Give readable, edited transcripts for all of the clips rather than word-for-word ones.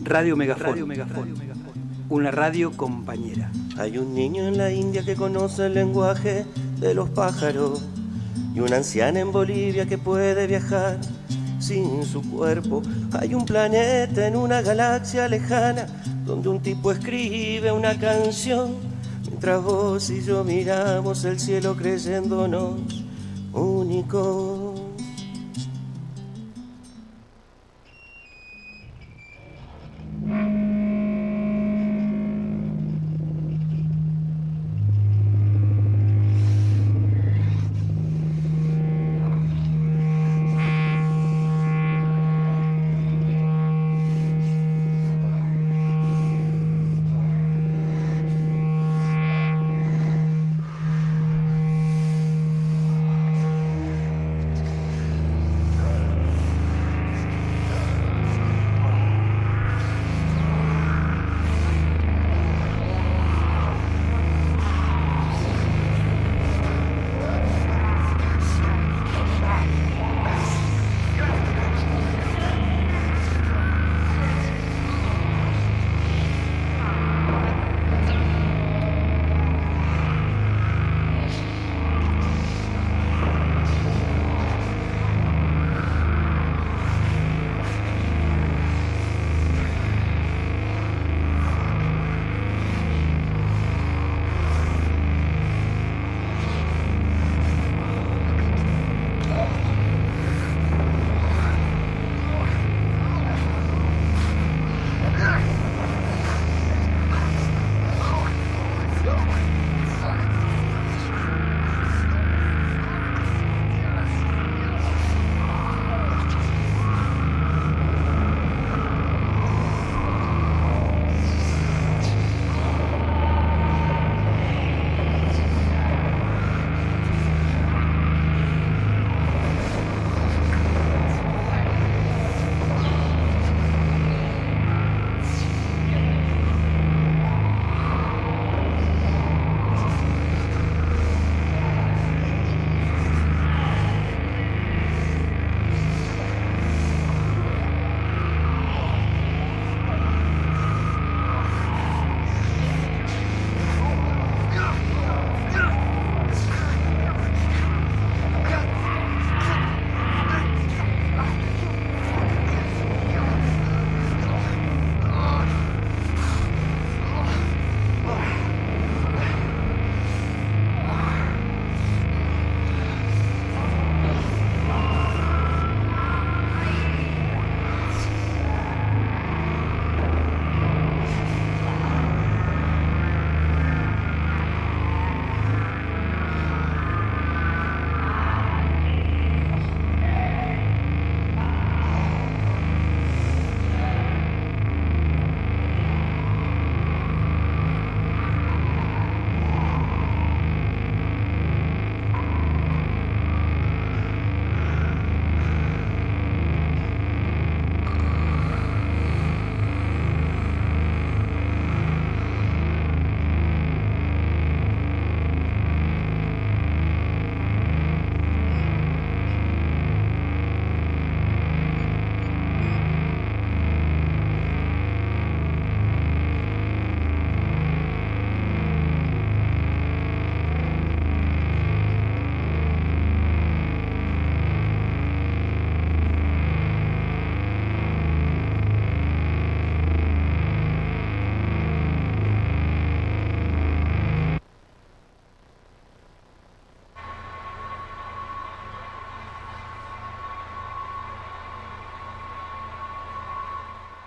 Radio Megafón. Una radio compañera. Hay un niño en la India que conoce el lenguaje de los pájaros y una anciana en Bolivia que puede viajar sin su cuerpo. Hay un planeta en una galaxia lejana donde un tipo escribe una canción mientras vos y yo miramos el cielo creyéndonos únicos.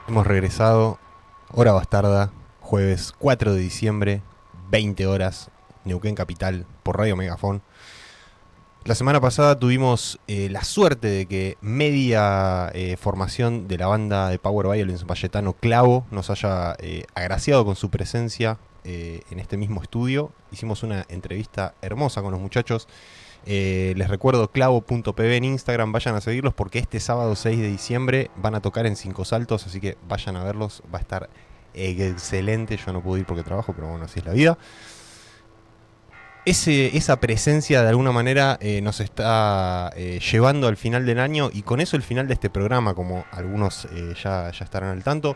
Hemos regresado, hora bastarda, jueves 4 de diciembre, 20 horas, Neuquén Capital, por Radio Megafón. La semana pasada tuvimos la suerte de que media formación de la banda de Power Violence valletano Clavo nos haya agraciado con su presencia en este mismo estudio. Hicimos una entrevista hermosa con los muchachos. Les recuerdo clavo.pb en Instagram, vayan a seguirlos porque este sábado 6 de diciembre van a tocar en Cinco Saltos, así que vayan a verlos, va a estar excelente. Yo no puedo ir porque trabajo, pero bueno, así es la vida. esa presencia de alguna manera nos está llevando al final del año y con eso el final de este programa, como algunos ya estarán al tanto.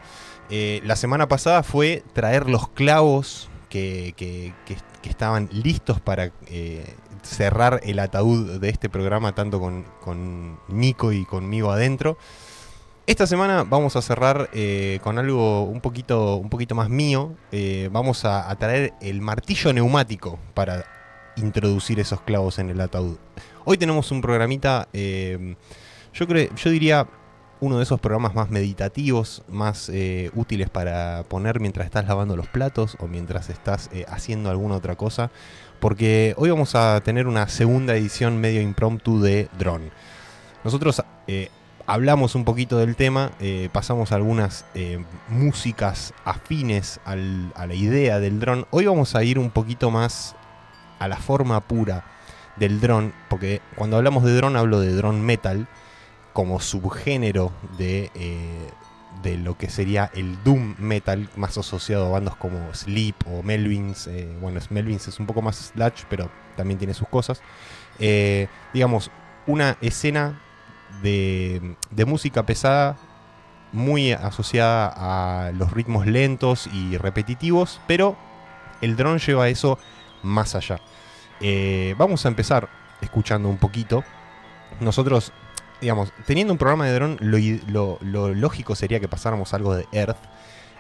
La semana pasada fue traer los clavos que estaban listos para cerrar el ataúd de este programa, tanto con Nico y conmigo adentro. Esta semana vamos a cerrar con algo un poquito más mío. Vamos a traer el martillo neumático para introducir esos clavos en el ataúd. Hoy tenemos un programita, yo diría uno de esos programas más meditativos, más útiles para poner mientras estás lavando los platos o mientras estás haciendo alguna otra cosa, porque hoy vamos a tener una segunda edición medio impromptu de Drone. Nosotros hablamos un poquito del tema, pasamos algunas músicas afines a la idea del drone. Hoy vamos a ir un poquito más a la forma pura del drone, porque cuando hablamos de drone hablo de drone metal como subgénero de lo que sería el doom metal, más asociado a bandas como Sleep o Melvins. Melvins es un poco más sludge, pero también tiene sus cosas. Digamos, una escena de música pesada muy asociada a los ritmos lentos y repetitivos, pero el drone lleva eso más allá. Vamos a empezar escuchando un poquito. Nosotros, digamos, teniendo un programa de drone, lo lógico sería que pasáramos algo de Earth.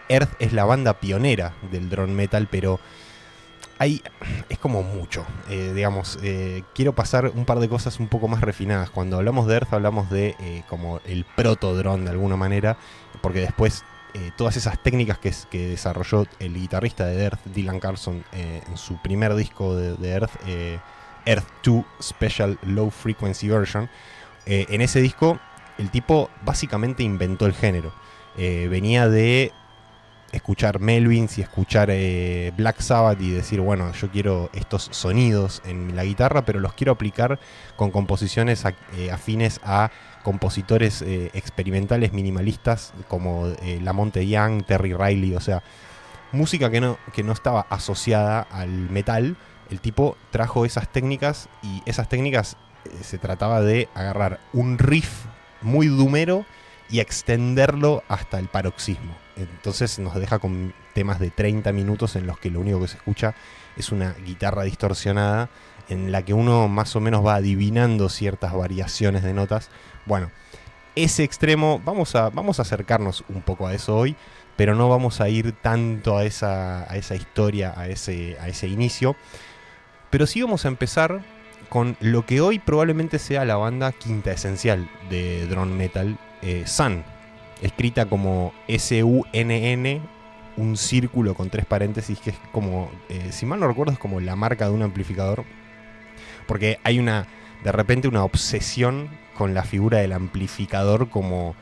Earth es la banda pionera del drone metal, pero ahí es como mucho. Quiero pasar un par de cosas un poco más refinadas. Cuando hablamos de Earth hablamos de como el proto-drone de alguna manera, porque después todas esas técnicas que desarrolló el guitarrista de Earth, Dylan Carlson, en su primer disco de Earth, Earth 2 Special Low Frequency Version, en ese disco el tipo básicamente inventó el género. Venía de escuchar Melvins y escuchar Black Sabbath y decir, bueno, yo quiero estos sonidos en la guitarra, pero los quiero aplicar con composiciones afines a compositores experimentales minimalistas como Lamonte Young, Terry Riley, o sea, música que no estaba asociada al metal. El tipo trajo esas técnicas y esas técnicas se trataba de agarrar un riff muy doomero y extenderlo hasta el paroxismo. Entonces nos deja con temas de 30 minutos en los que lo único que se escucha es una guitarra distorsionada en la que uno más o menos va adivinando ciertas variaciones de notas. Bueno, ese extremo, vamos a acercarnos un poco a eso hoy, pero no vamos a ir tanto a esa historia, a ese inicio. Pero sí vamos a empezar con lo que hoy probablemente sea la banda quinta esencial de drone metal, Sunn, escrita como S-U-N-N, un círculo con 3 paréntesis, que es como, si mal no recuerdo, es como la marca de un amplificador, porque hay de repente una obsesión con la figura del amplificador como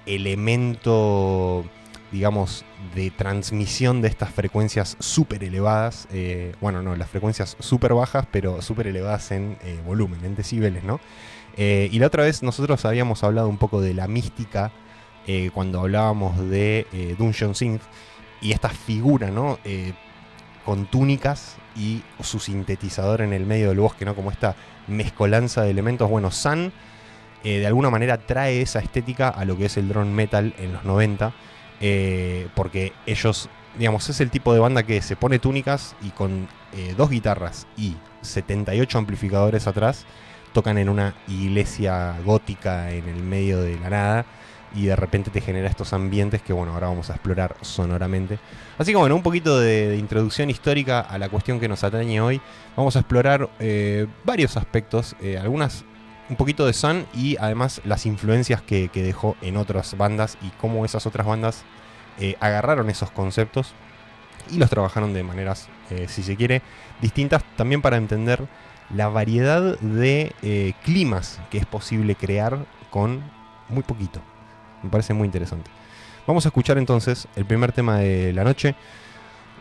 elemento, digamos, de transmisión de estas frecuencias súper elevadas. Las frecuencias súper bajas, pero súper elevadas en volumen, en decibeles, ¿no? Y la otra vez nosotros habíamos hablado un poco de la mística cuando hablábamos de Dungeon Synth y esta figura, ¿no? Con túnicas y su sintetizador en el medio del bosque, ¿no? Como esta mezcolanza de elementos. Bueno, Sunn de alguna manera trae esa estética a lo que es el drone metal en los 90, porque ellos, digamos, es el tipo de banda que se pone túnicas y con 2 guitarras y 78 amplificadores atrás tocan en una iglesia gótica en el medio de la nada y de repente te genera estos ambientes que, bueno, ahora vamos a explorar sonoramente. Así que, bueno, un poquito de introducción histórica a la cuestión que nos atañe hoy. Vamos a explorar varios aspectos, algunas un poquito de Sunn y además las influencias que dejó en otras bandas y cómo esas otras bandas agarraron esos conceptos y los trabajaron de maneras, si se quiere, distintas, también para entender la variedad de climas que es posible crear con muy poquito. Me parece muy interesante. Vamos a escuchar entonces el primer tema de la noche,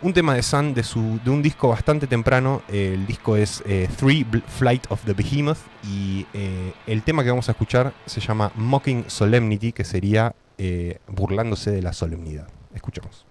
un tema de Sunn de un disco bastante temprano. El disco es Flight of the Behemoth y el tema que vamos a escuchar se llama Mocking Solemnity, que sería burlándose de la solemnidad. Escuchemos.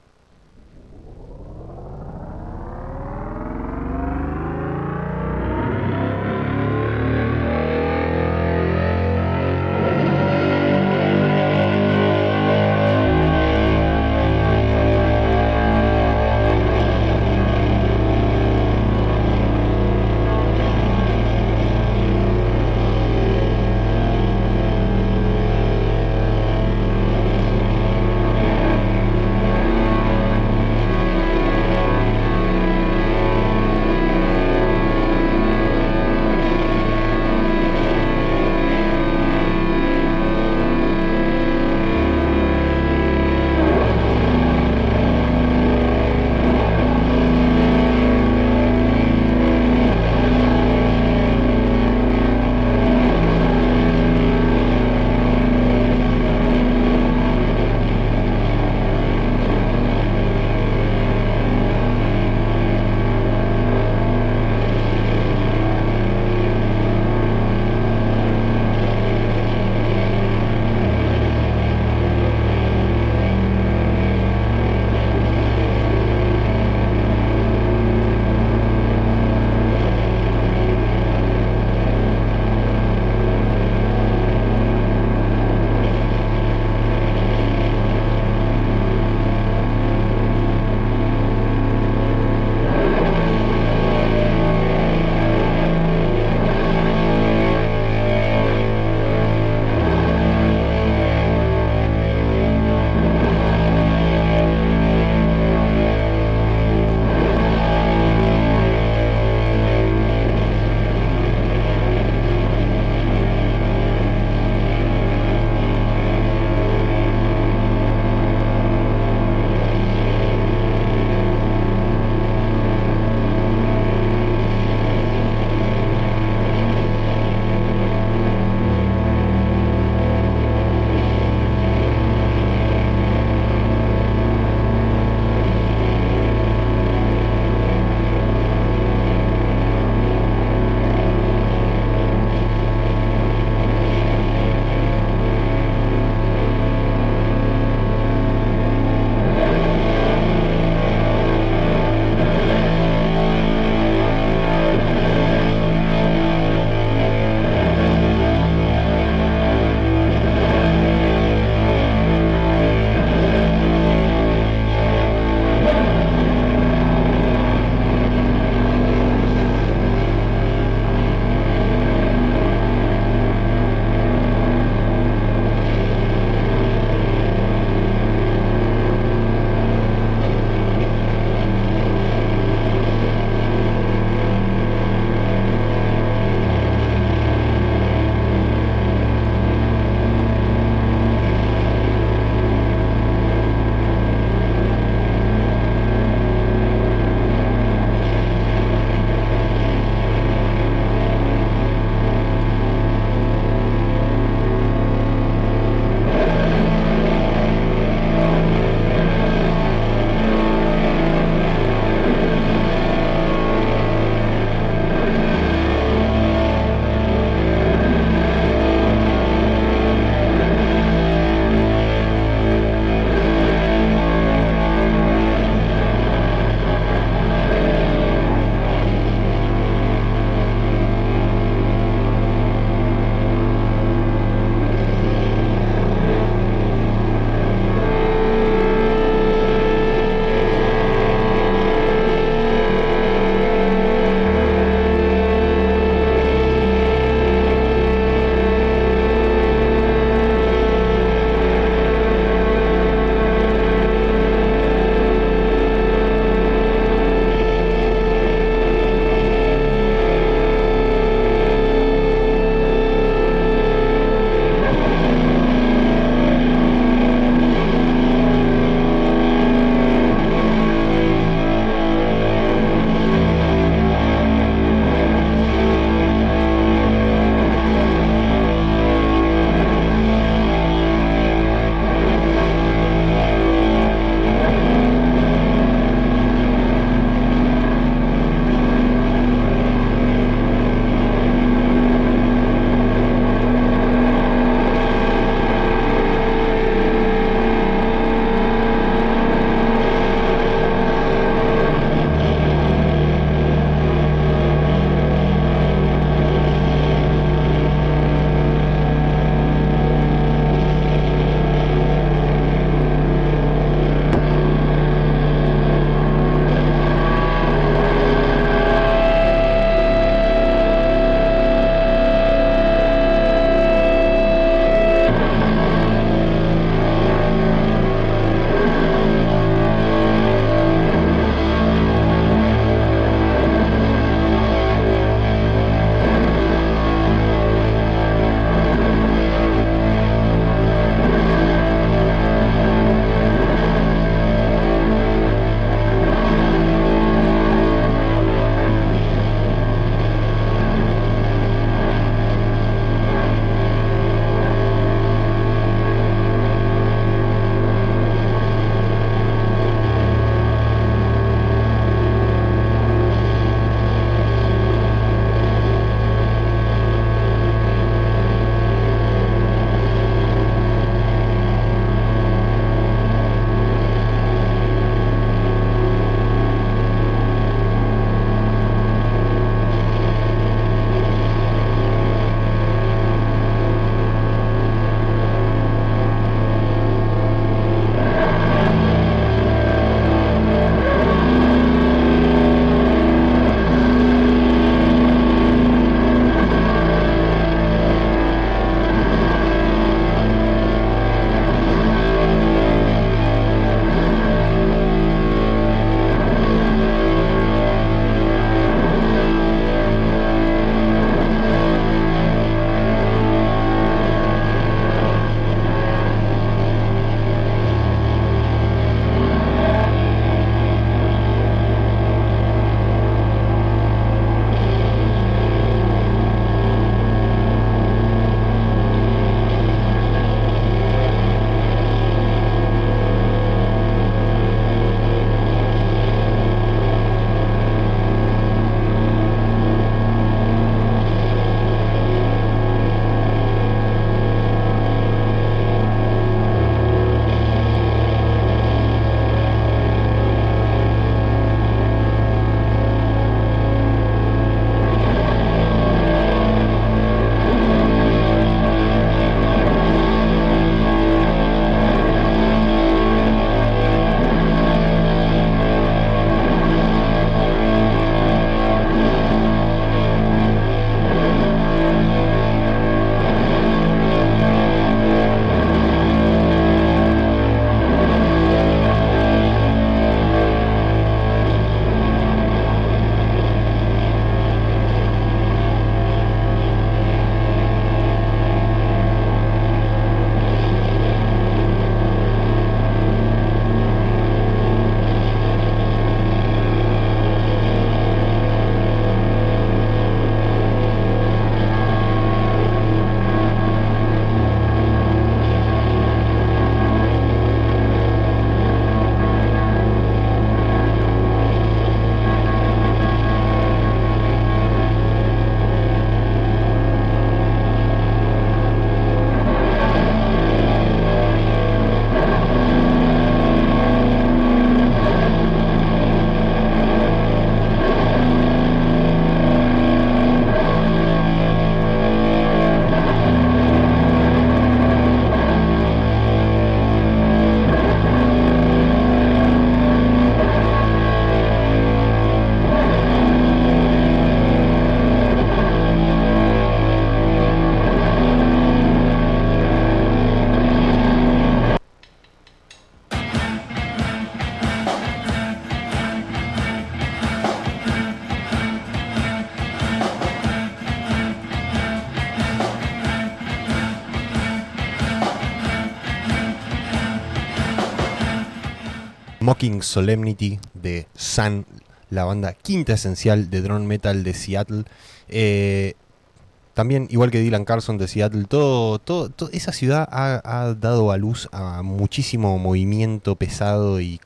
Smoking Solemnity de Sun, la banda quinta esencial de drone metal de Seattle. También, igual que Dylan Carlson de Seattle, esa ciudad ha dado a luz a muchísimo movimiento pesado y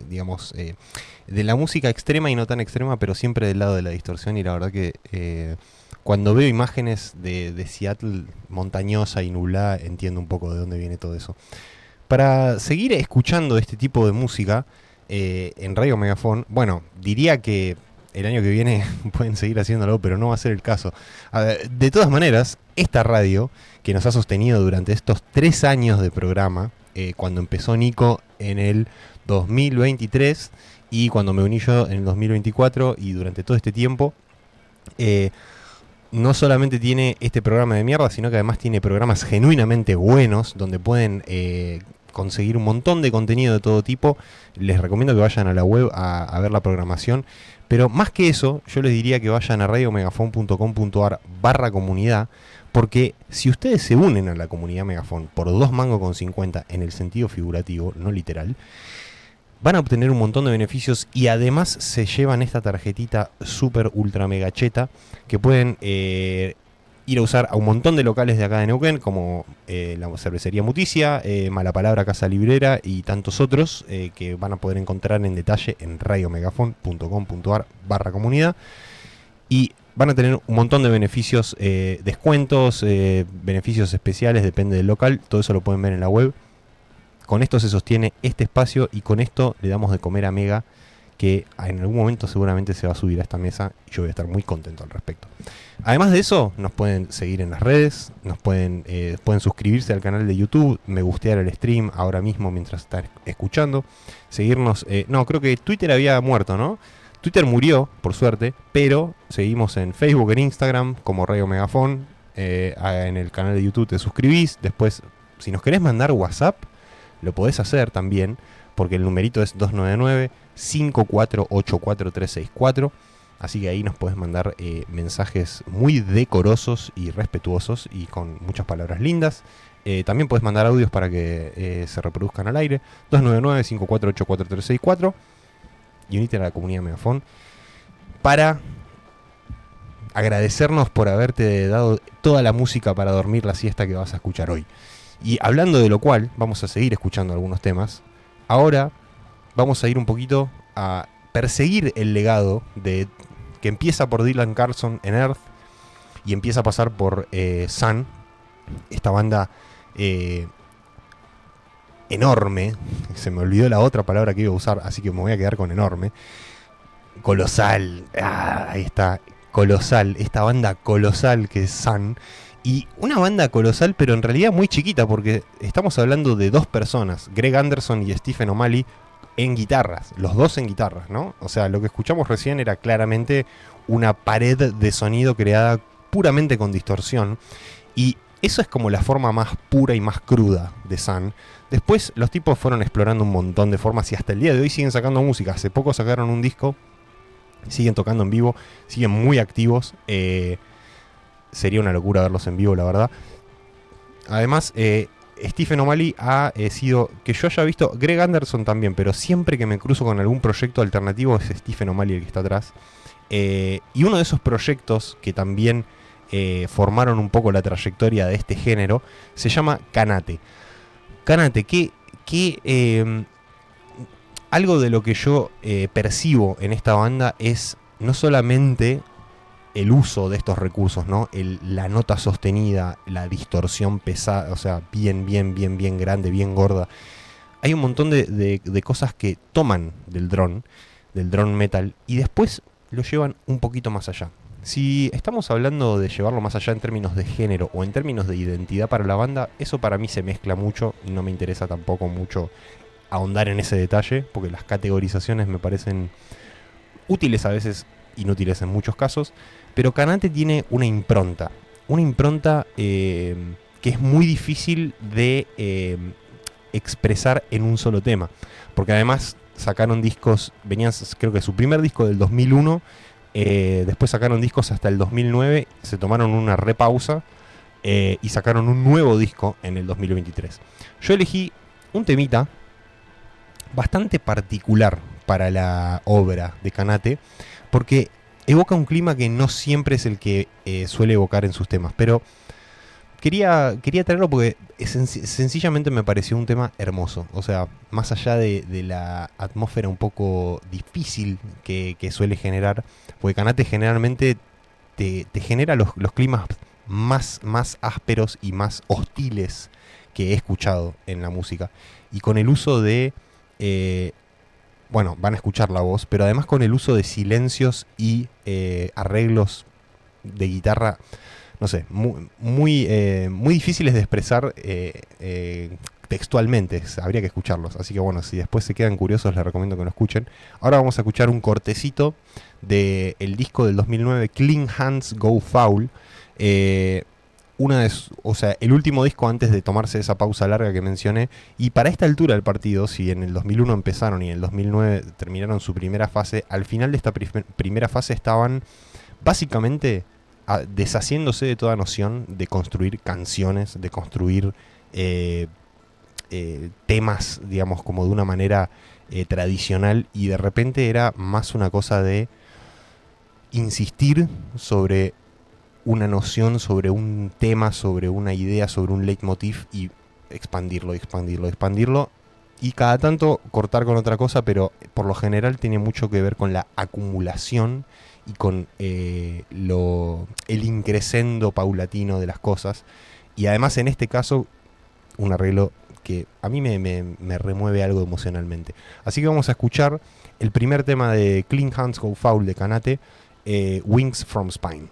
digamos, de la música extrema y no tan extrema, pero siempre del lado de la distorsión. Y la verdad que cuando veo imágenes de Seattle montañosa y nublada, entiendo un poco de dónde viene todo eso. Para seguir escuchando este tipo de música en Radio Megafon, bueno, diría que el año que viene pueden seguir haciéndolo, pero no va a ser el caso. De todas maneras, esta radio que nos ha sostenido durante estos 3 años de programa, cuando empezó Nico en el 2023 y cuando me uní yo en el 2024, y durante todo este tiempo, no solamente tiene este programa de mierda, sino que además tiene programas genuinamente buenos, donde pueden conseguir un montón de contenido de todo tipo. Les recomiendo que vayan a la web a ver la programación. Pero más que eso, yo les diría que vayan a radiomegafon.com.ar/comunidad, porque si ustedes se unen a la comunidad Megafon por 2 mangos con 50 en el sentido figurativo, no literal, van a obtener un montón de beneficios y además se llevan esta tarjetita super ultra mega cheta que pueden ir a usar a un montón de locales de acá de Neuquén, como la cervecería Muticia, Mala Palabra Casa Librera y tantos otros que van a poder encontrar en detalle en radiomegafon.com.ar/comunidad. Y van a tener un montón de beneficios, descuentos, beneficios especiales, depende del local. Todo eso lo pueden ver en la web. Con esto se sostiene este espacio y con esto le damos de comer a Mega, que en algún momento seguramente se va a subir a esta mesa y yo voy a estar muy contento al respecto. Además de eso, nos pueden seguir en las redes, nos pueden suscribirse al canal de YouTube, me gustear el stream ahora mismo mientras están escuchando, seguirnos, no, creo que Twitter había muerto, ¿no? Twitter murió, por suerte, pero seguimos en Facebook, en Instagram, como Radio Megafon, en el canal de YouTube te suscribís, después, si nos querés mandar WhatsApp, lo podés hacer también, porque el numerito es 299-5484-364. Así que ahí nos podés mandar mensajes muy decorosos y respetuosos y con muchas palabras lindas. También podés mandar audios para que se reproduzcan al aire. 299-5484-364. Y unite a la comunidad Megafon para agradecernos por haberte dado toda la música para dormir la siesta que vas a escuchar hoy. Y hablando de lo cual, vamos a seguir escuchando algunos temas. Ahora vamos a ir un poquito a perseguir el legado de que empieza por Dylan Carlson en Earth y empieza a pasar por Sun, esta banda enorme. Se me olvidó la otra palabra que iba a usar, así que me voy a quedar con enorme. Colosal, ahí está, colosal, esta banda colosal que es Sun. Y una banda colosal, pero en realidad muy chiquita, porque estamos hablando de 2 personas, Greg Anderson y Stephen O'Malley, en guitarras, los 2 en guitarras, ¿no? O sea, lo que escuchamos recién era claramente una pared de sonido creada puramente con distorsión. Y eso es como la forma más pura y más cruda de Sun. Después los tipos fueron explorando un montón de formas y hasta el día de hoy siguen sacando música. Hace poco sacaron un disco, siguen tocando en vivo, siguen muy activos. Sería una locura verlos en vivo, la verdad. Además, Stephen O'Malley ha sido, que yo haya visto, Greg Anderson también, pero siempre que me cruzo con algún proyecto alternativo es Stephen O'Malley el que está atrás. Y uno de esos proyectos que también formaron un poco la trayectoria de este género se llama Kanate. Kanate, que algo de lo que yo percibo en esta banda es no solamente el uso de estos recursos, ¿no? La nota sostenida, la distorsión pesada, o sea, bien grande, bien gorda. Hay un montón de cosas que toman del drone metal, y después lo llevan un poquito más allá. Si estamos hablando de llevarlo más allá en términos de género o en términos de identidad para la banda, eso para mí se mezcla mucho, y no me interesa tampoco mucho ahondar en ese detalle, porque las categorizaciones me parecen útiles a veces, inútiles en muchos casos. Pero Kanate tiene una impronta que es muy difícil de expresar en un solo tema, porque además sacaron discos, creo que su primer disco del 2001, después sacaron discos hasta el 2009, se tomaron una repausa y sacaron un nuevo disco en el 2023. Yo elegí un temita bastante particular para la obra de Kanate, porque evoca un clima que no siempre es el que suele evocar en sus temas, pero quería traerlo porque sencillamente me pareció un tema hermoso. O sea, más allá de la atmósfera un poco difícil que suele generar, porque Kanate generalmente te genera los climas más ásperos y más hostiles que he escuchado en la música. Y con el uso de... bueno, van a escuchar la voz, pero además con el uso de silencios y arreglos de guitarra, no sé, muy difíciles de expresar textualmente. Habría que escucharlos. Así que bueno, si después se quedan curiosos, les recomiendo que lo escuchen. Ahora vamos a escuchar un cortecito del disco del 2009, Clean Hands Go Foul. O sea, el último disco antes de tomarse esa pausa larga que mencioné. Y para esta altura del partido, si en el 2001 empezaron y en el 2009 terminaron su primera fase, al final de esta primera fase estaban básicamente deshaciéndose de toda noción de construir canciones, de construir temas, digamos, como de una manera tradicional, y de repente era más una cosa de insistir sobre una noción, sobre un tema, sobre una idea, sobre un leitmotiv, y expandirlo, y cada tanto cortar con otra cosa, pero por lo general tiene mucho que ver con la acumulación y con el increscendo paulatino de las cosas. Y además en este caso un arreglo que a mí me remueve algo emocionalmente. Así que vamos a escuchar el primer tema de Clean Hands Go Foul de Kanate, Wings from Spine.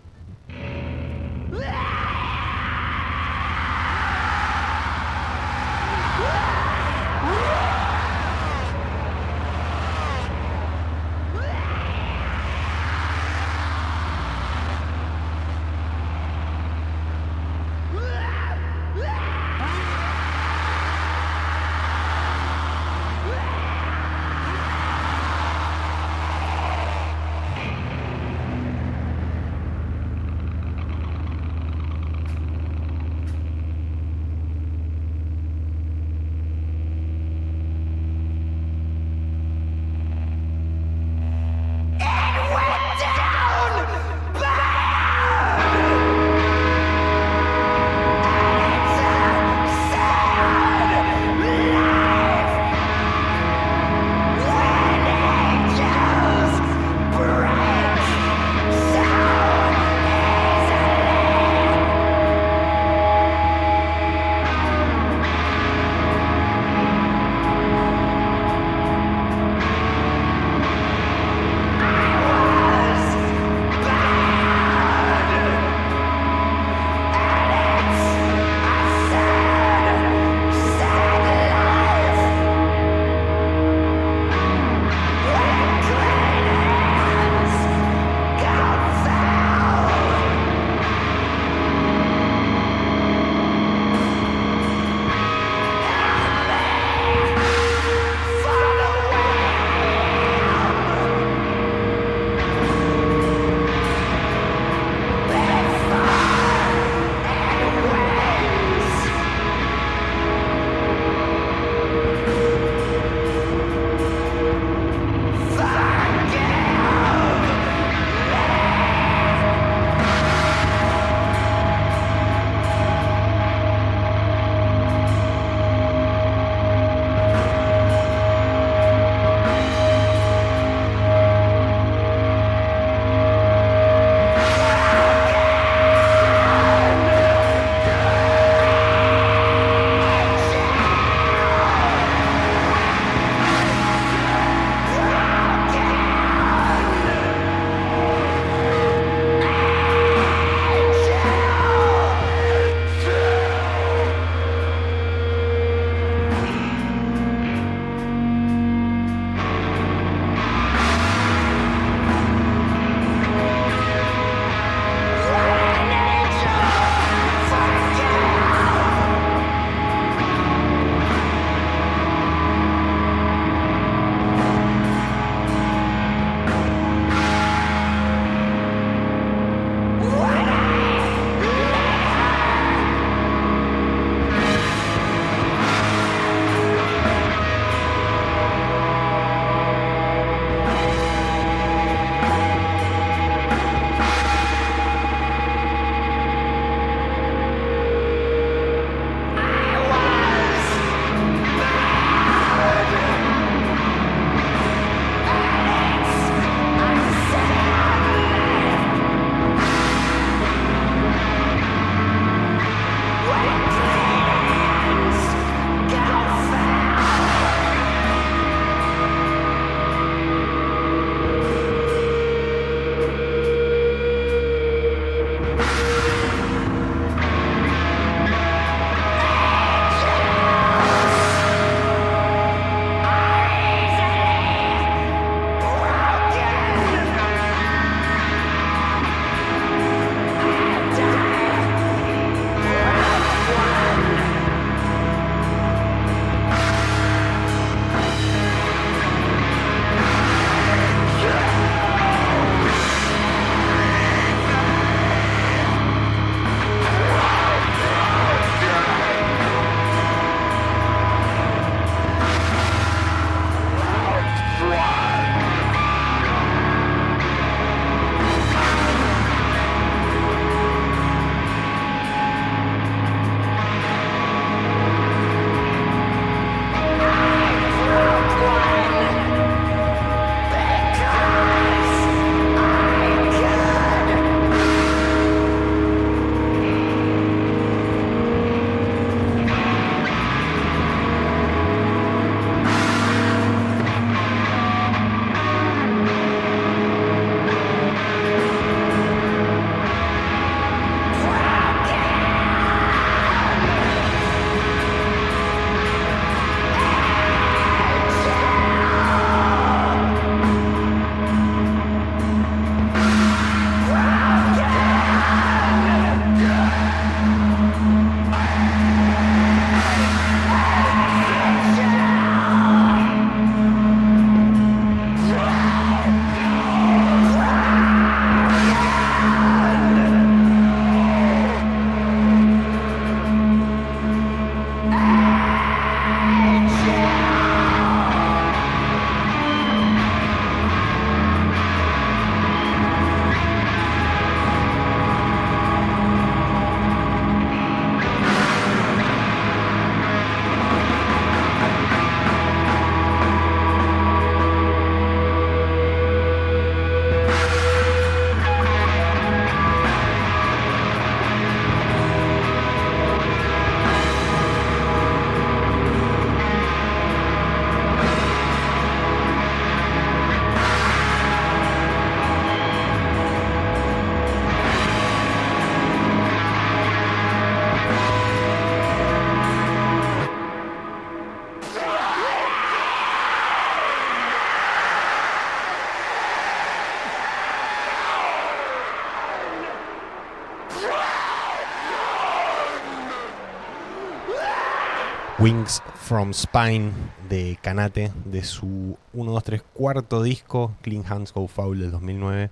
Wings from Spine de Kanate, de su 1, 2, 3, cuarto disco, Clean Hands Go Foul del 2009,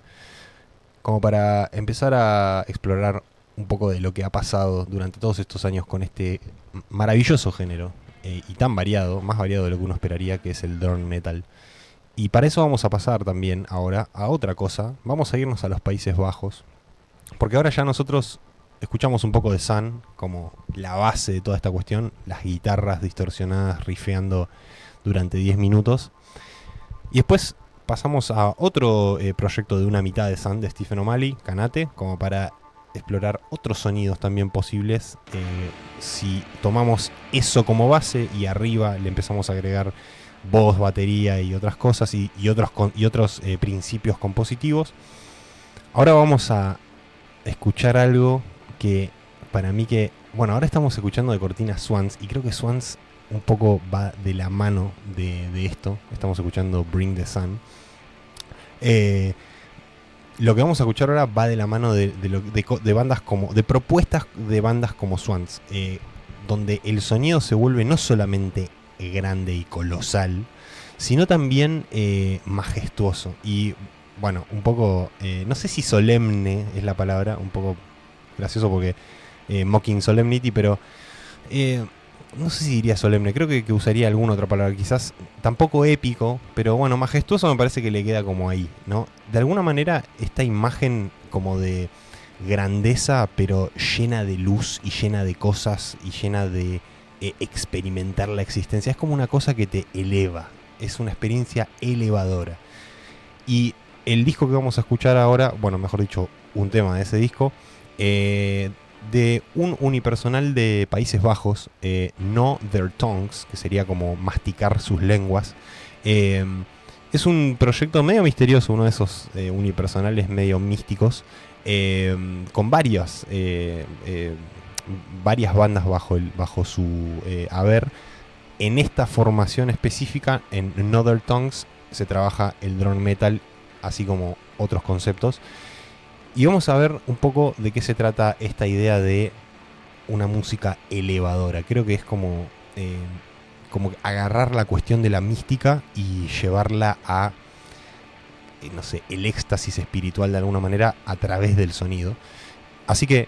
como para empezar a explorar un poco de lo que ha pasado durante todos estos años con este maravilloso género, y tan variado, más variado de lo que uno esperaría, que es el Drone Metal. Y para eso vamos a pasar también ahora a otra cosa, vamos a irnos a los Países Bajos, porque ahora ya nosotros escuchamos un poco de Sun como la base de toda esta cuestión, las guitarras distorsionadas rifeando durante 10 minutos. Y después pasamos a otro proyecto de una mitad de Sun de Stephen O'Malley, Kanate, como para explorar otros sonidos también posibles. Si tomamos eso como base y arriba le empezamos a agregar voz, batería y otras cosas y otros principios compositivos. Ahora vamos a escuchar algo que para mí bueno, ahora estamos escuchando de cortina Swans, y creo que Swans un poco va de la mano de esto. Estamos escuchando Bring the Sun. Lo que vamos a escuchar ahora va de la mano de bandas de propuestas de bandas como Swans, donde el sonido se vuelve no solamente grande y colosal, sino también majestuoso y, bueno, un poco, no sé si solemne es la palabra, un poco gracioso porque Mocking Solemnity, pero no sé si diría solemne, creo que usaría alguna otra palabra, quizás tampoco épico, pero bueno, majestuoso me parece que le queda como ahí, ¿no? De alguna manera esta imagen como de grandeza, pero llena de luz y llena de cosas y llena de experimentar la existencia, es como una cosa que te eleva, es una experiencia elevadora. Y el disco que vamos a escuchar ahora, bueno, mejor dicho, un tema de ese disco, de un unipersonal de Países Bajos, Know Their Tongues, que sería como masticar sus lenguas. Es un proyecto medio misterioso, uno de esos unipersonales medio místicos, con varias bandas bajo su haber. En esta formación específica, en Know Their Tongues, se trabaja el drone metal, así como otros conceptos. Y vamos a ver un poco de qué se trata esta idea de una música elevadora. Creo que es como agarrar la cuestión de la mística y llevarla a, no sé, el éxtasis espiritual de alguna manera a través del sonido. Así que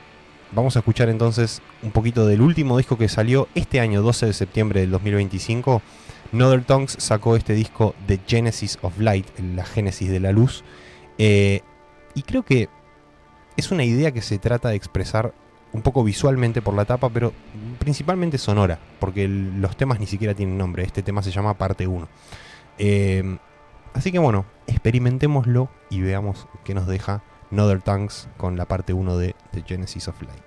vamos a escuchar entonces un poquito del último disco que salió este año, 12 de septiembre del 2025. Know Their Tongues sacó este disco, The Genesis of Light, la génesis de la luz. Y creo que es una idea que se trata de expresar un poco visualmente por la tapa, pero principalmente sonora, porque los temas ni siquiera tienen nombre. Este tema se llama Parte 1. Así que bueno, experimentémoslo y veamos qué nos deja Know Their Tongues con la parte 1 de The Genesis of Light.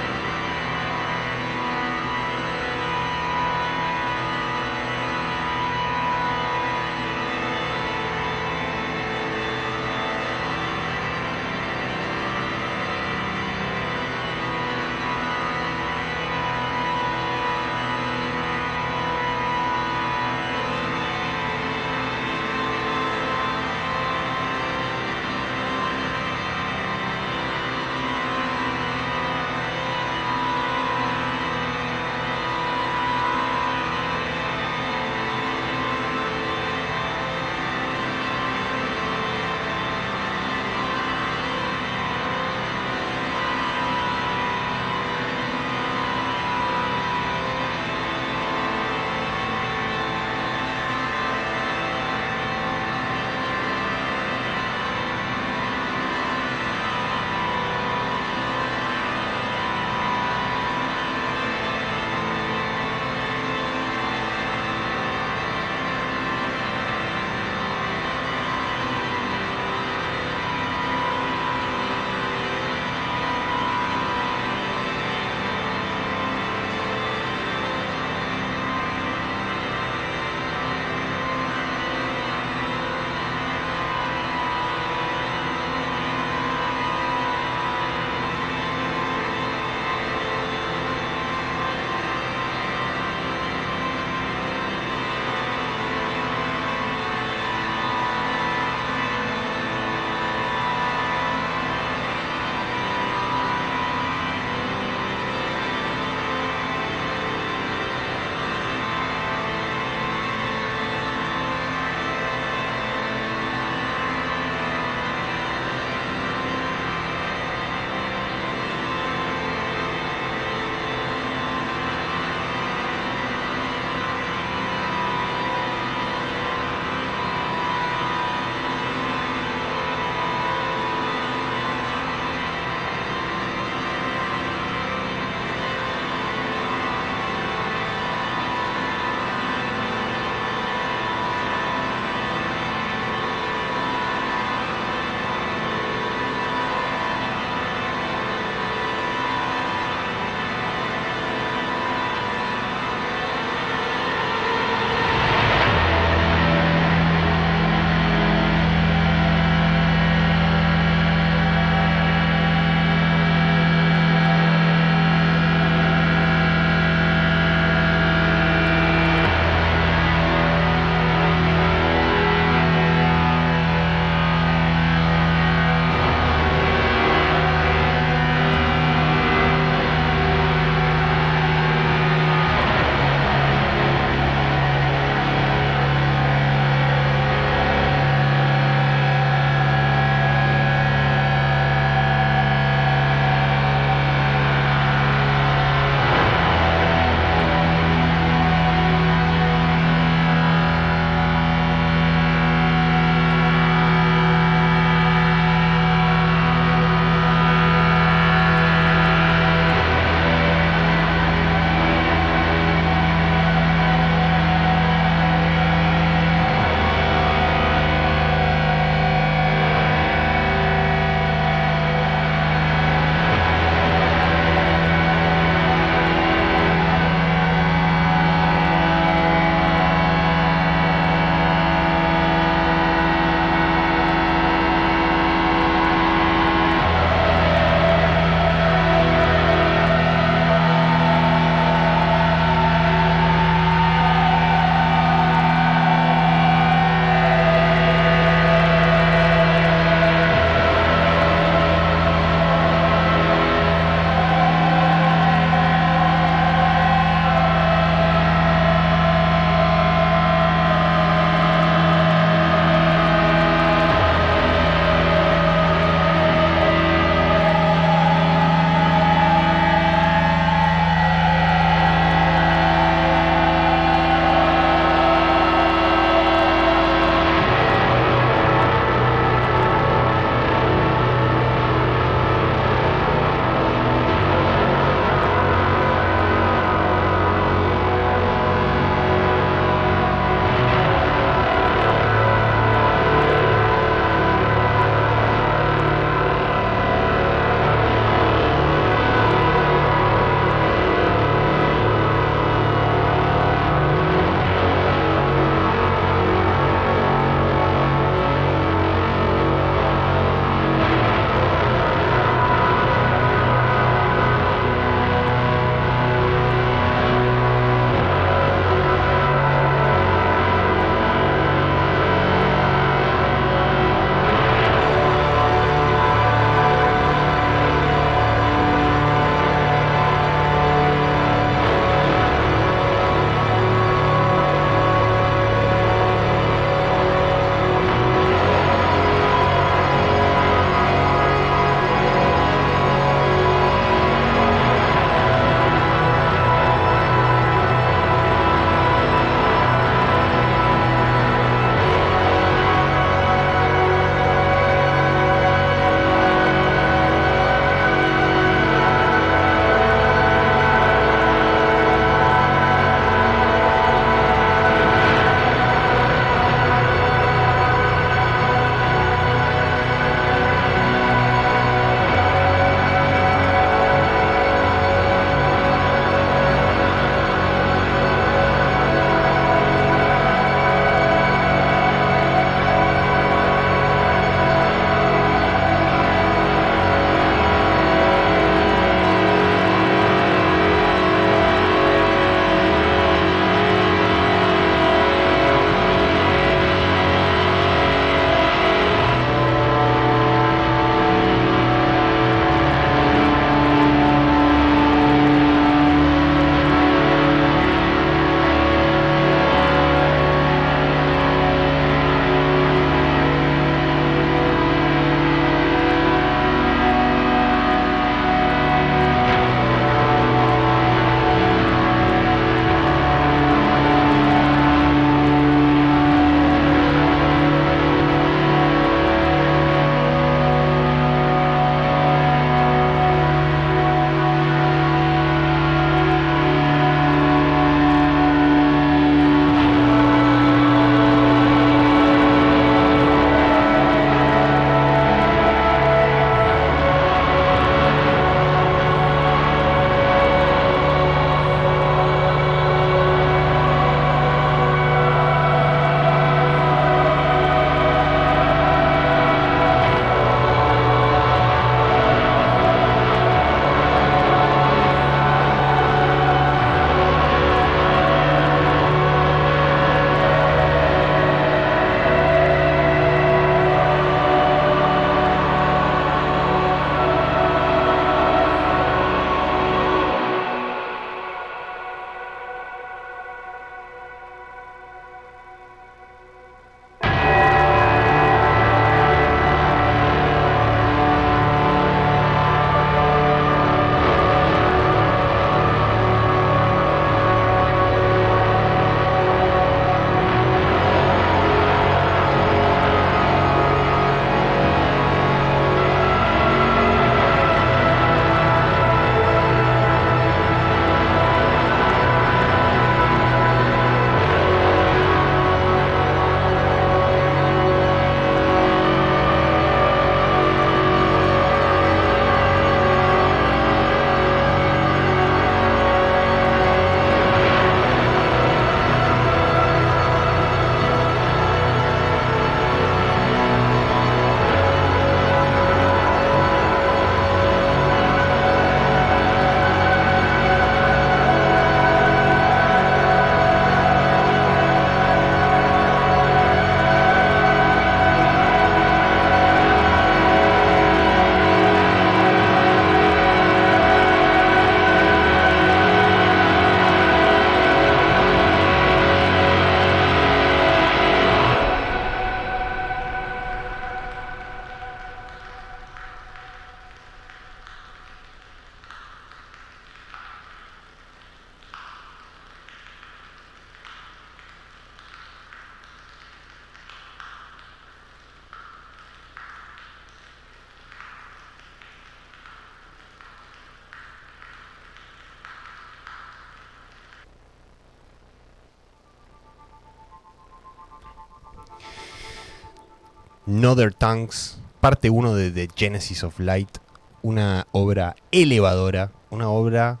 Northern Tongues, parte 1 de The Genesis of Light, una obra elevadora, una obra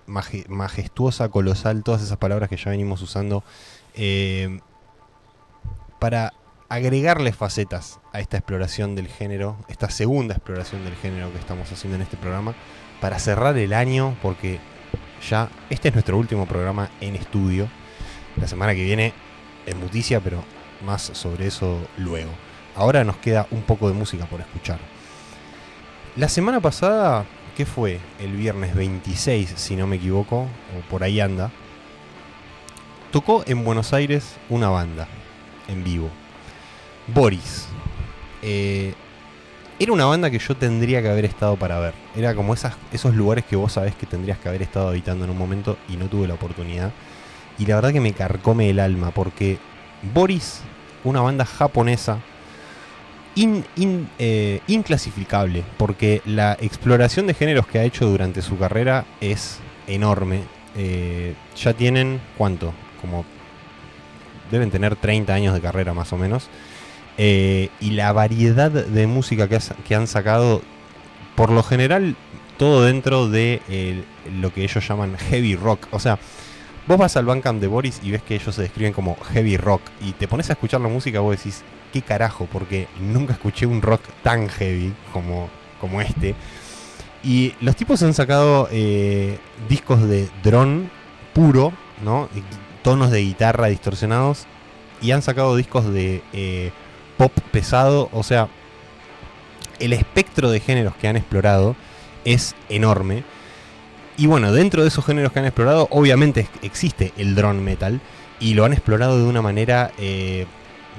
majestuosa, colosal, todas esas palabras que ya venimos usando para agregarle facetas a esta exploración del género, esta segunda exploración del género que estamos haciendo en este programa, para cerrar el año, porque ya este es nuestro último programa en estudio. La semana que viene es Muticia, pero más sobre eso luego. Ahora nos queda un poco de música por escuchar. La semana pasada, ¿qué fue? El viernes 26, si no me equivoco, o por ahí anda, tocó en Buenos Aires una banda en vivo, Boris. Era una banda que yo tendría que haber estado para ver. Era como esos lugares que vos sabés que tendrías que haber estado habitando en un momento y no tuve la oportunidad. Y la verdad que me carcome el alma, porque Boris, una banda japonesa inclasificable, porque la exploración de géneros que ha hecho durante su carrera es enorme. Ya tienen, ¿cuánto? Como deben tener 30 años de carrera más o menos. Y la variedad de música que han sacado, por lo general, todo dentro de lo que ellos llaman heavy rock. O sea, vos vas al Bandcamp de Boris y ves que ellos se describen como heavy rock, y te pones a escuchar la música y vos decís, ¿qué carajo? Porque nunca escuché un rock tan heavy como este. Y los tipos han sacado discos de drone puro, ¿no? Tonos de guitarra distorsionados, y han sacado discos de pop pesado. O sea, el espectro de géneros que han explorado es enorme. Y bueno, dentro de esos géneros que han explorado, obviamente existe el drone metal, y lo han explorado de una manera,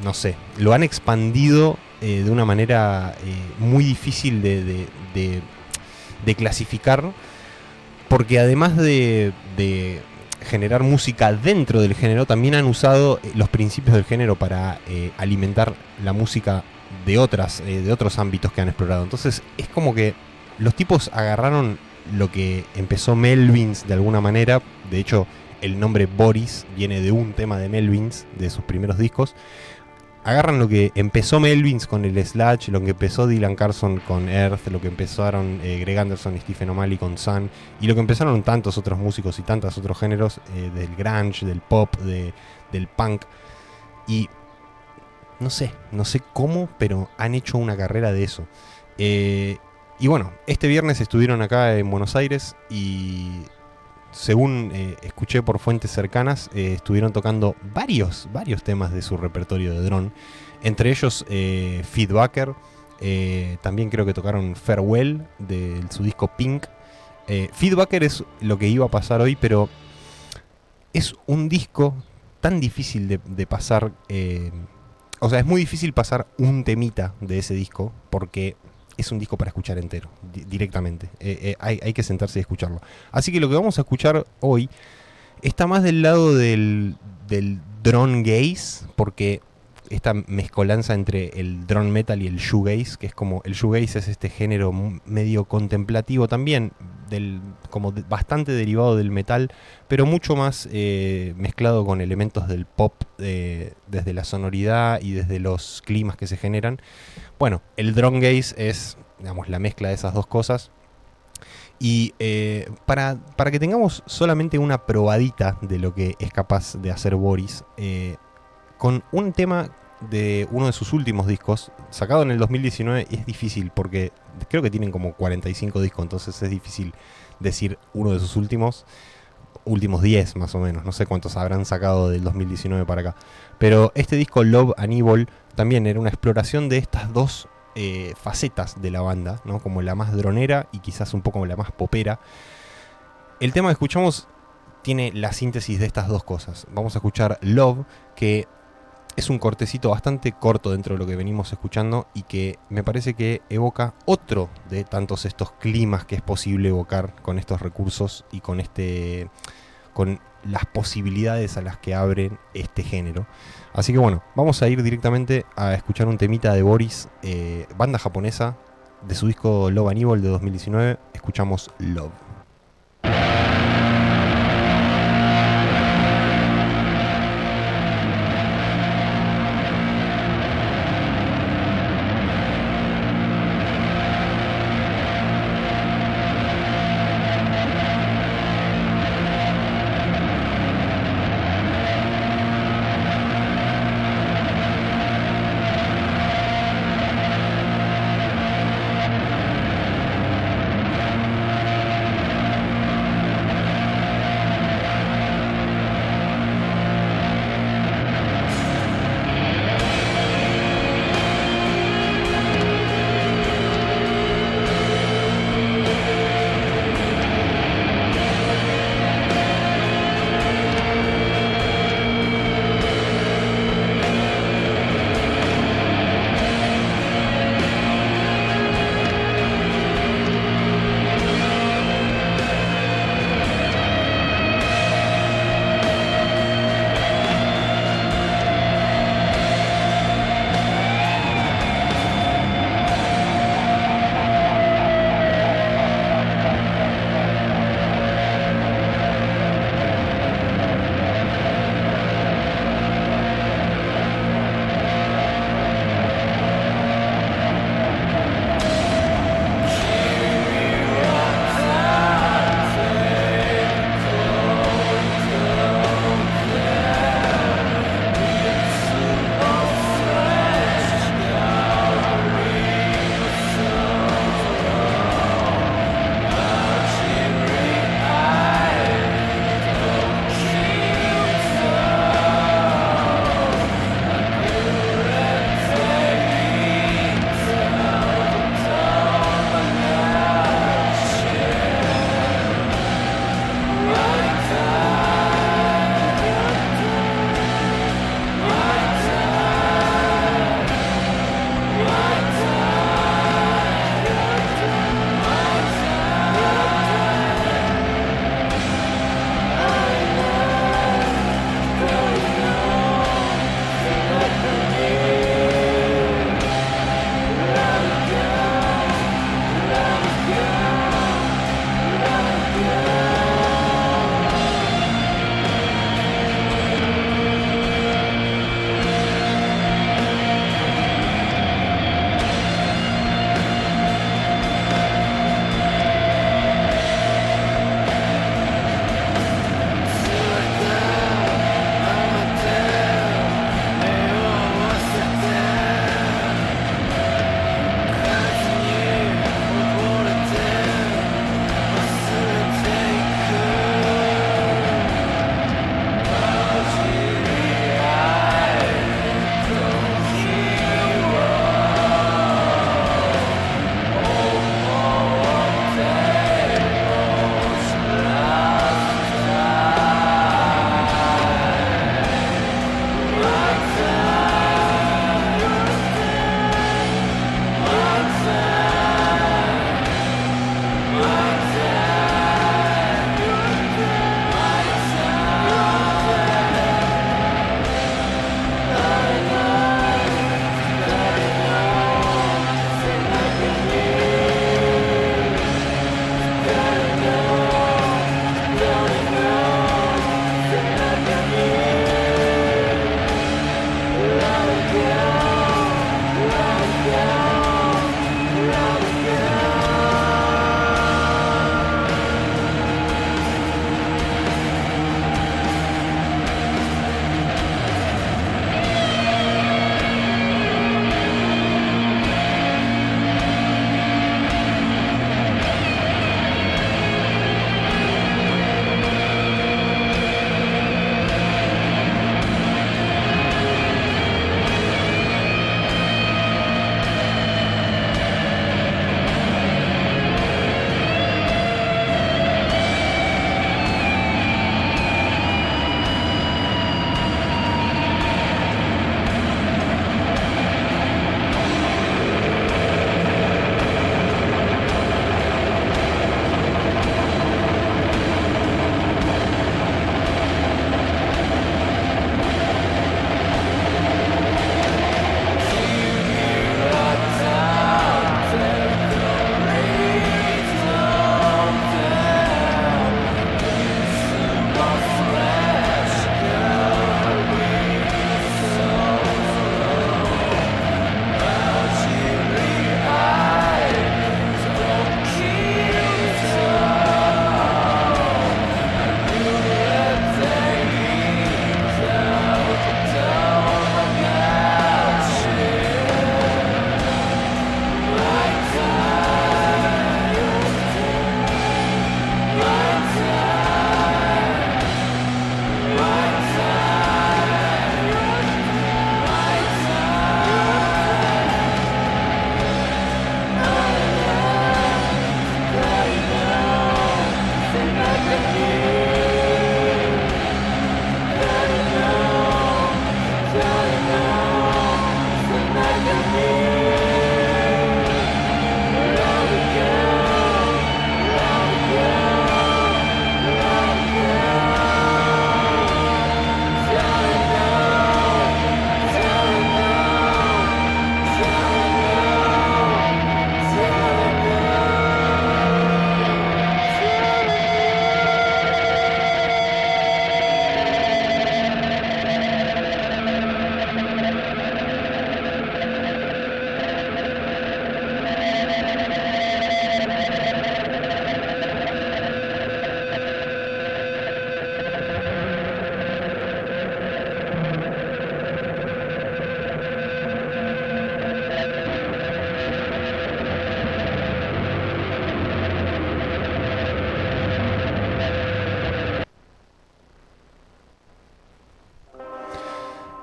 no sé, lo han expandido de una manera muy difícil de clasificar, porque además de generar música dentro del género, también han usado los principios del género para alimentar la música de otros ámbitos que han explorado. Entonces es como que los tipos agarraron lo que empezó Melvins de alguna manera. De hecho, el nombre Boris viene de un tema de Melvins, de sus primeros discos. Agarran lo que empezó Melvins con el Sludge, lo que empezó Dylan Carlson con Earth, lo que empezaron Greg Anderson y Stephen O'Malley con Sun, y lo que empezaron tantos otros músicos y tantos otros géneros, del grunge, del pop, del punk. Y no sé cómo, pero han hecho una carrera de eso. Y bueno, este viernes estuvieron acá en Buenos Aires y, según escuché por fuentes cercanas, estuvieron tocando varios temas de su repertorio de drone. Entre ellos Feedbacker, también creo que tocaron Farewell de su disco Pink. Feedbacker es lo que iba a pasar hoy, pero es un disco tan difícil de pasar. O sea, es muy difícil pasar un temita de ese disco, porque es un disco para escuchar entero, directamente. Hay que sentarse y escucharlo. Así que lo que vamos a escuchar hoy está más del lado del drone gaze, porque esta mezcolanza entre el drone metal y el shoegaze, que es como, el shoegaze es este género medio contemplativo también, bastante derivado del metal, pero mucho más mezclado con elementos del pop, desde la sonoridad y desde los climas que se generan. Bueno, el drone gaze es, digamos, la mezcla de esas dos cosas. Y para que tengamos solamente una probadita de lo que es capaz de hacer Boris, con un tema de uno de sus últimos discos, sacado en el 2019, y es difícil porque creo que tienen como 45 discos, entonces es difícil decir uno de sus últimos 10 más o menos, no sé cuántos habrán sacado del 2019 para acá. Pero este disco, Love and Evil, también era una exploración de estas dos facetas de la banda, ¿no? Como la más dronera y quizás un poco la más popera. El tema que escuchamos tiene la síntesis de estas dos cosas. Vamos a escuchar Love, que es un cortecito bastante corto dentro de lo que venimos escuchando, y que me parece que evoca otro de tantos estos climas que es posible evocar con estos recursos y con las posibilidades a las que abren este género. Así que bueno, vamos a ir directamente a escuchar un temita de Boris, banda japonesa, de su disco Love and Evil de 2019. Escuchamos Love.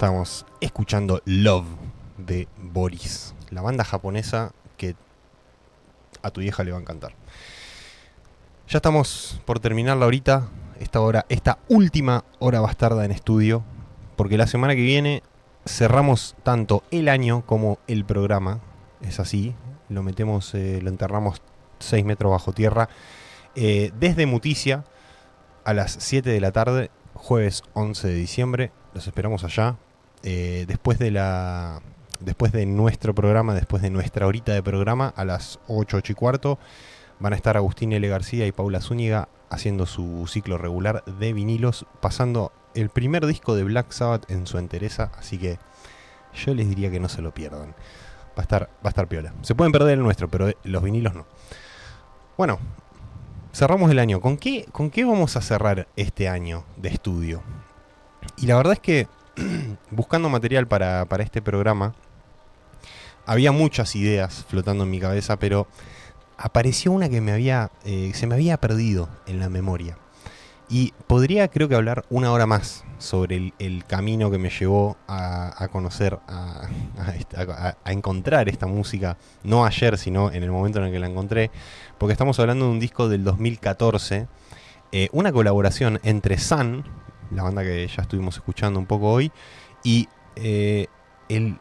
Estábamos escuchando Love de Boris, la banda japonesa que a tu vieja le va a encantar. Ya estamos por terminar la horita, esta última hora bastarda en estudio, porque la semana que viene cerramos tanto el año como el programa. Es así, lo enterramos 6 metros bajo tierra, desde Muticia a las 7 de la tarde, jueves 11 de diciembre. Los esperamos allá. Después de nuestro programa, después de nuestra horita de programa, a las 8 y cuarto, van a estar Agustín L. García y Paula Zúñiga haciendo su ciclo regular de vinilos, pasando el primer disco de Black Sabbath en su entereza, así que yo les diría que no se lo pierdan. Va a estar piola. Se pueden perder el nuestro, pero los vinilos no. Bueno, cerramos el año. ¿Con qué vamos a cerrar este año de estudio? Y la verdad es que buscando material para este programa, había muchas ideas flotando en mi cabeza, pero apareció una que se me había perdido en la memoria. Y podría, creo que, hablar una hora más sobre el camino que me llevó a conocer, a encontrar esta música, no ayer, sino en el momento en el que la encontré, porque estamos hablando de un disco del 2014, una colaboración entre Sun, la banda que ya estuvimos escuchando un poco hoy, y el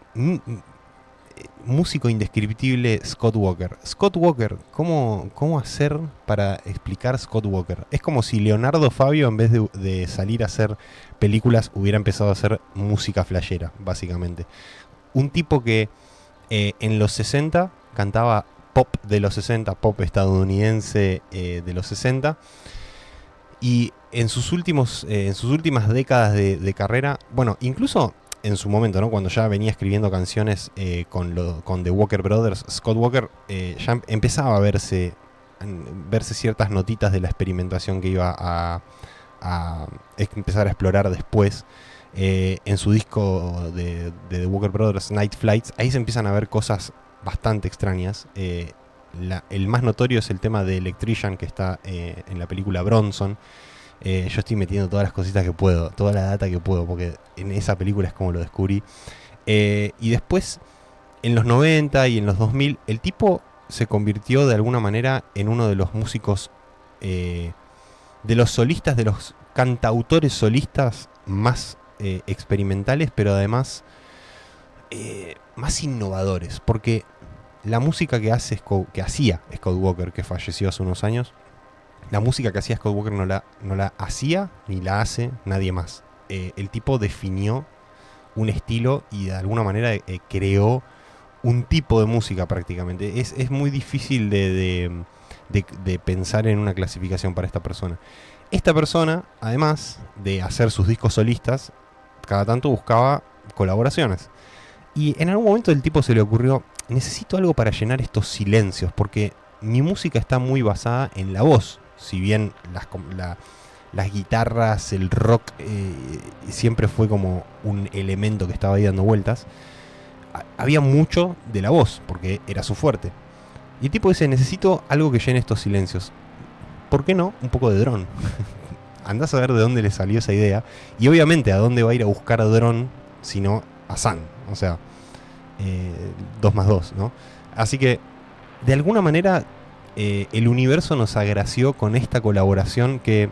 músico indescriptible Scott Walker. Scott Walker, ¿cómo hacer para explicar Scott Walker? Es como si Leonardo Fabio, en vez de salir a hacer películas, hubiera empezado a hacer música flashera, básicamente. Un tipo que en los 60 cantaba pop de los 60, pop estadounidense de los 60, y en sus últimas décadas de carrera, bueno, incluso en su momento, ¿no? Cuando ya venía escribiendo canciones con The Walker Brothers, Scott Walker ya empezaba a verse ciertas notitas de la experimentación que iba a empezar a explorar después. En su disco de The Walker Brothers, Night Flights, ahí se empiezan a ver cosas bastante extrañas. El más notorio es el tema de Electrician, que está en la película Bronson. Yo estoy metiendo todas las cositas que puedo, toda la data que puedo, porque en esa película es como lo descubrí. Y después, en los 90 y en los 2000, el tipo se convirtió de alguna manera en uno de los músicos, de los solistas, de los cantautores solistas más experimentales, pero además más innovadores, porque la música que hacía Scott Walker, que falleció hace unos años, la música que hacía Scott Walker no la hacía ni la hace nadie más. El tipo definió un estilo y de alguna manera creó un tipo de música prácticamente. Es muy difícil de pensar en una clasificación para esta persona. Esta persona, además de hacer sus discos solistas, cada tanto buscaba colaboraciones. Y en algún momento el tipo se le ocurrió: necesito algo para llenar estos silencios, porque mi música está muy basada en la voz. Si bien las guitarras, el rock siempre fue como un elemento que estaba ahí dando vueltas, había mucho de la voz, porque era su fuerte. Y el tipo dice: necesito algo que llene estos silencios. ¿Por qué no? Un poco de drone. Andás a ver de dónde le salió esa idea. Y obviamente, ¿a dónde va a ir a buscar a drone sino a Sun? O sea, 2 más 2, ¿no? Así que, de alguna manera, el universo nos agració con esta colaboración que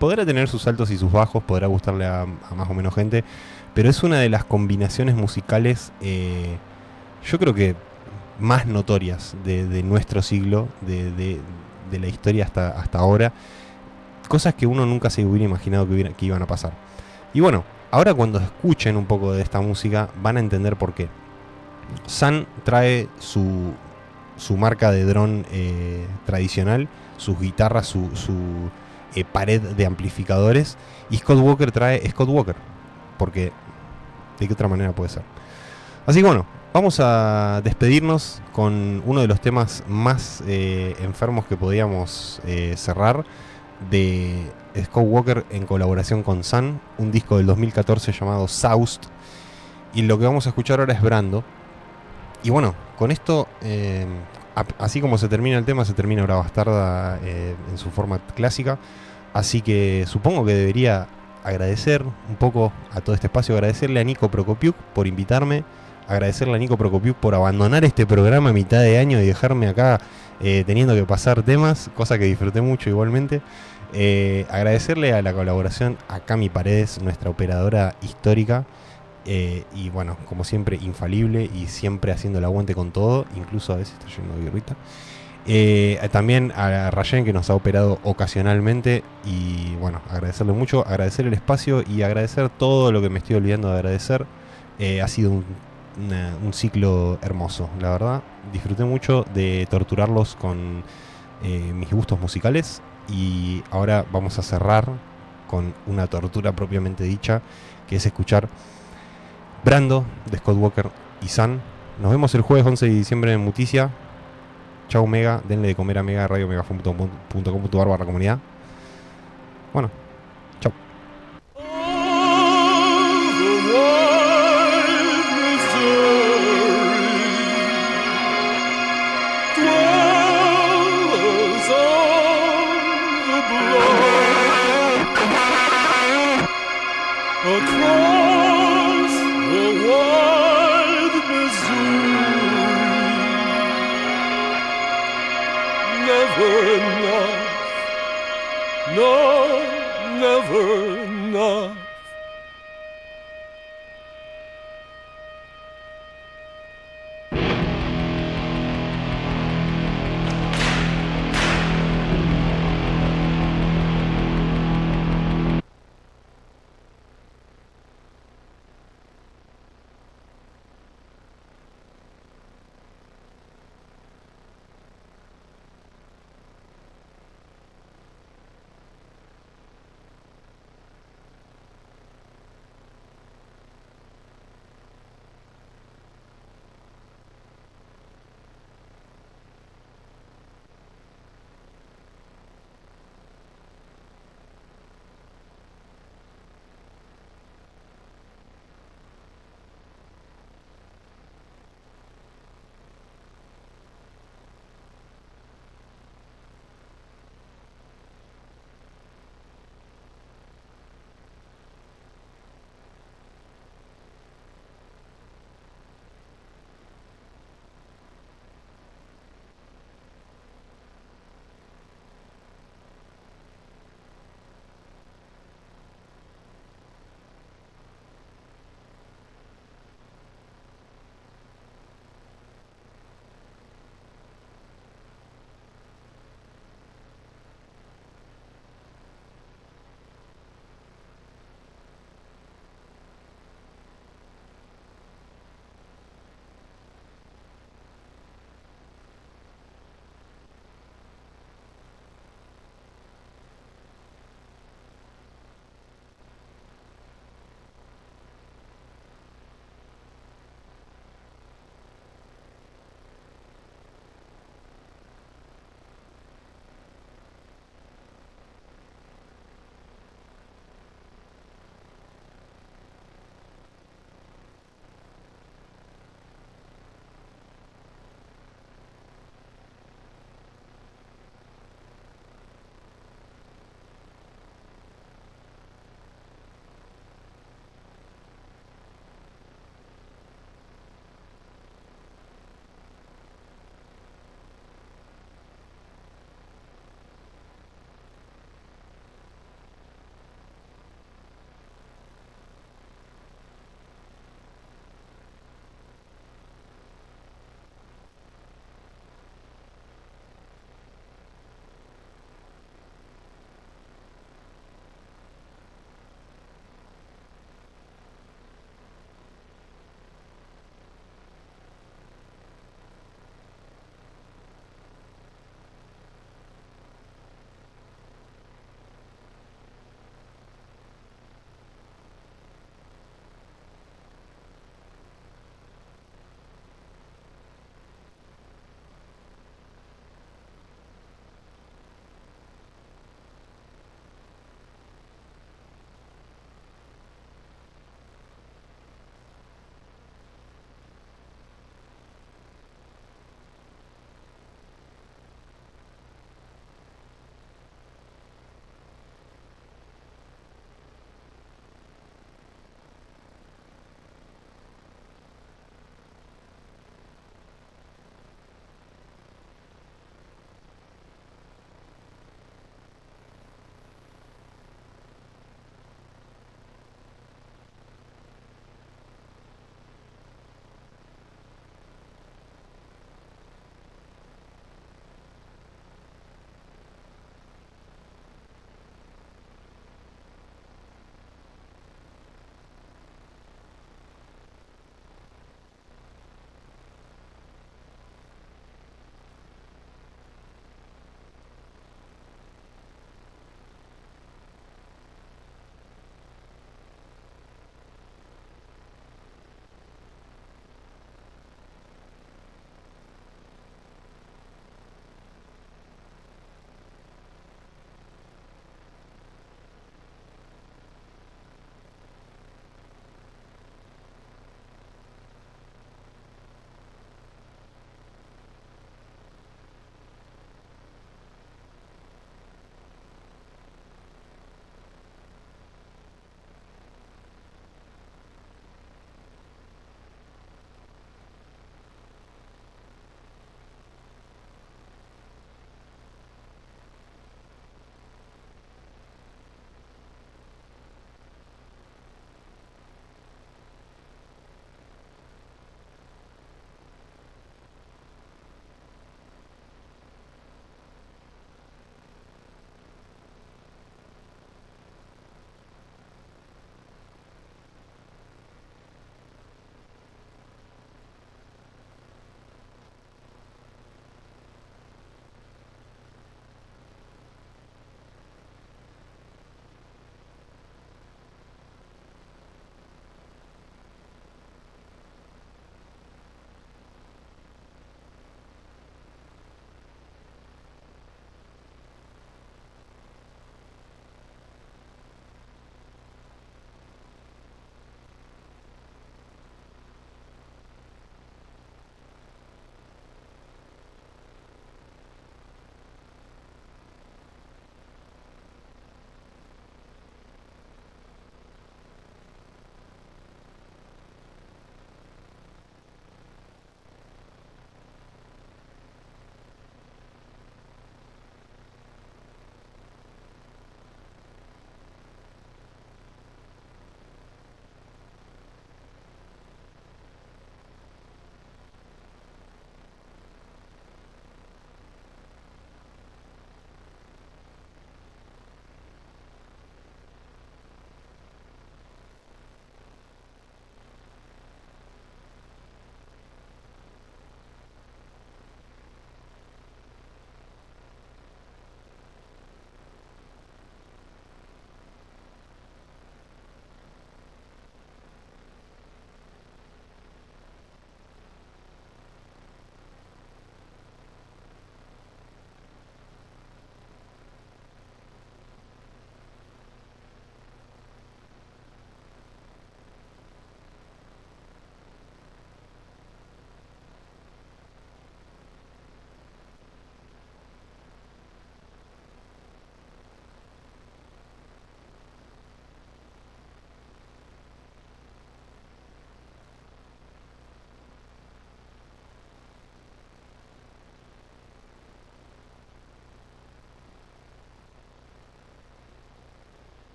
podrá tener sus altos y sus bajos, podrá gustarle a más o menos gente, pero es una de las combinaciones musicales, yo creo que más notorias de nuestro siglo, de la historia hasta ahora. Cosas que uno nunca se hubiera imaginado que iban a pasar. Y bueno, ahora cuando escuchen un poco de esta música van a entender por qué. Sun trae su marca de dron tradicional, sus guitarras, su pared de amplificadores, y Scott Walker trae Scott Walker, porque de qué otra manera puede ser. Así que bueno, vamos a despedirnos con uno de los temas más enfermos que podíamos cerrar, de Scott Walker en colaboración con Sun, un disco del 2014 llamado Soused, y lo que vamos a escuchar ahora es Brando. Y bueno, con esto, así como se termina el tema, se termina Hora Bastarda en su forma clásica. Así que supongo que debería agradecer un poco a todo este espacio, agradecerle a Nico Prokopiuk por invitarme, agradecerle a Nico Prokopiuk por abandonar este programa a mitad de año y dejarme acá teniendo que pasar temas, cosa que disfruté mucho igualmente. Agradecerle a la colaboración a Cami Paredes, nuestra operadora histórica, y bueno, como siempre, infalible y siempre haciendo el aguante con todo, incluso a veces está yendo de birrita. También a Rayen, que nos ha operado ocasionalmente, y bueno, agradecerle mucho, agradecer el espacio y agradecer todo lo que me estoy olvidando de agradecer. Ha sido un ciclo hermoso, la verdad. Disfruté mucho de torturarlos con mis gustos musicales, y ahora vamos a cerrar con una tortura propiamente dicha, que es escuchar Brando de Scott Walker y Sun. Nos vemos el jueves 11 de diciembre en Muticia. Chau Mega, denle de comer a Mega, radiomegafon.com.ar/comunidad. Bueno, chau. Across the wide Missouri, never enough, no, never enough.